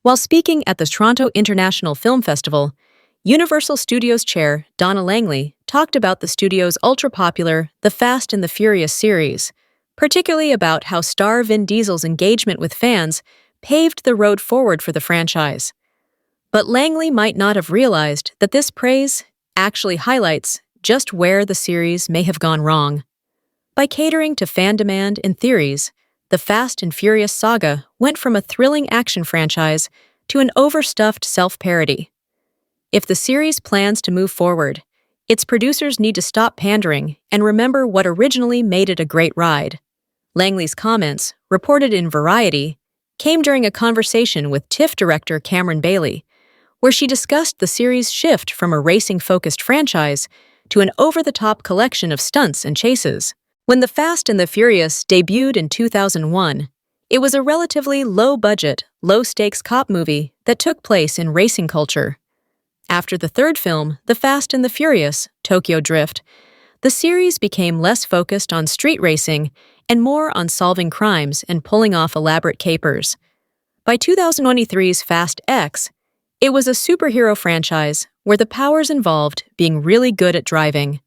While speaking at the Toronto International Film Festival, Universal Studios chair Donna Langley talked about the studio's ultra-popular The Fast and the Furious series, particularly about how star Vin Diesel's engagement with fans paved the road forward for the franchise. But Langley might not have realized that this praise actually highlights just where the series may have gone wrong. By catering to fan demand and theories, the Fast and Furious saga went from a thrilling action franchise to an overstuffed self-parody. If the series plans to move forward, its producers need to stop pandering and remember what originally made it a great ride. Langley's comments, reported in Variety, came during a conversation with TIFF director Cameron Bailey, where she discussed the series' shift from a racing-focused franchise to an over-the-top collection of stunts and chases. When The Fast and the Furious debuted in 2001, it was a relatively low-budget, low-stakes cop movie that took place in racing culture. After the third film, The Fast and the Furious, Tokyo Drift, the series became less focused on street racing and more on solving crimes and pulling off elaborate capers. By 2023's Fast X, it was a superhero franchise where the powers involved being really good at driving.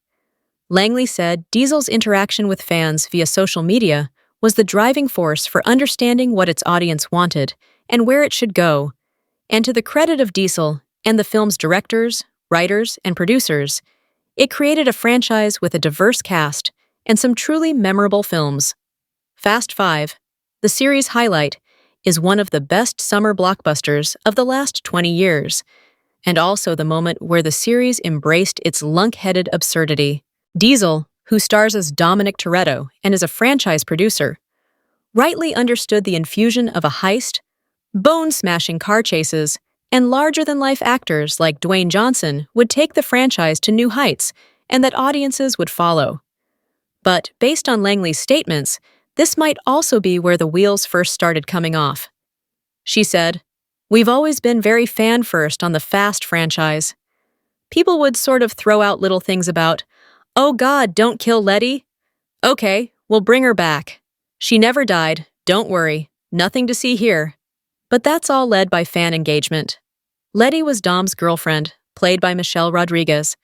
Langley said Diesel's interaction with fans via social media was the driving force for understanding what its audience wanted and where it should go. And to the credit of Diesel and the film's directors, writers, and producers, it created a franchise with a diverse cast and some truly memorable films. Fast 5, the series highlight, is one of the best summer blockbusters of the last 20 years, and also the moment where the series embraced its lunk-headed absurdity. Diesel, who stars as Dominic Toretto and is a franchise producer, rightly understood the infusion of a heist, bone-smashing car chases, and larger-than-life actors like Dwayne Johnson would take the franchise to new heights and that audiences would follow. But based on Langley's statements, this might also be where the wheels first started coming off. She said, "We've always been very fan-first on the Fast franchise. People would sort of throw out little things about, 'Oh God, don't kill Letty.' Okay, we'll bring her back. She never died, don't worry, nothing to see here." But that's all led by fan engagement. Letty was Dom's girlfriend, played by Michelle Rodriguez,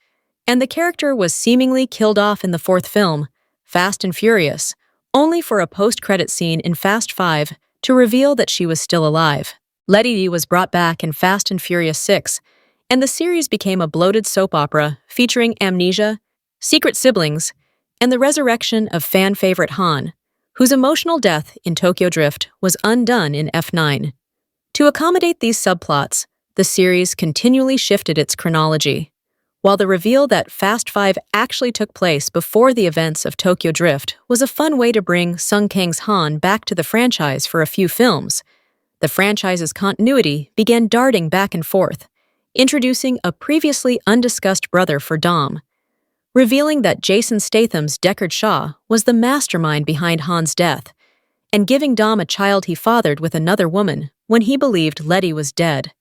and the character was seemingly killed off in the fourth film, Fast and Furious, only for a post-credit scene in Fast 5 to reveal that she was still alive. Letty was brought back in Fast and Furious 6, and the series became a bloated soap opera featuring amnesia, secret siblings, and the resurrection of fan-favorite Han, whose emotional death in Tokyo Drift was undone in F9. To accommodate these subplots, the series continually shifted its chronology. While the reveal that Fast 5 actually took place before the events of Tokyo Drift was a fun way to bring Sung Kang's Han back to the franchise for a few films, the franchise's continuity began darting back and forth, introducing a previously undiscussed brother for Dom, revealing that Jason Statham's Deckard Shaw was the mastermind behind Han's death, and giving Dom a child he fathered with another woman when he believed Letty was dead.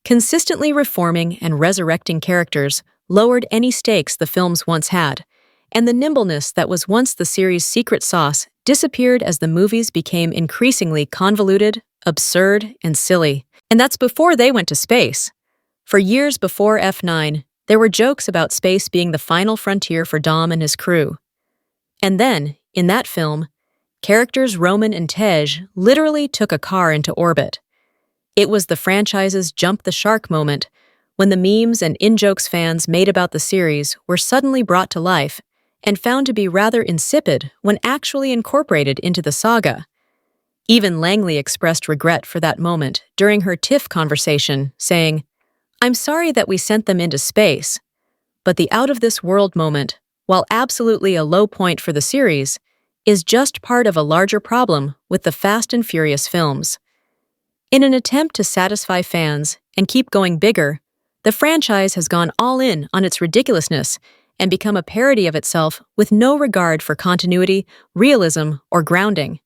Consistently reforming and resurrecting characters lowered any stakes the films once had, and the nimbleness that was once the series' secret sauce disappeared as the movies became increasingly convoluted, absurd, and silly. And that's before they went to space. For years before F9, there were jokes about space being the final frontier for Dom and his crew. And then, in that film, characters Roman and Tej literally took a car into orbit. It was the franchise's jump the shark moment, when the memes and in-jokes fans made about the series were suddenly brought to life and found to be rather insipid when actually incorporated into the saga. Even Langley expressed regret for that moment during her TIFF conversation, saying, "I'm sorry that we sent them into space, but the out-of-this-world moment, while absolutely a low point for the series, is just part of a larger problem with the Fast and Furious films." In an attempt to satisfy fans and keep going bigger, the franchise has gone all in on its ridiculousness and become a parody of itself with no regard for continuity, realism, or grounding.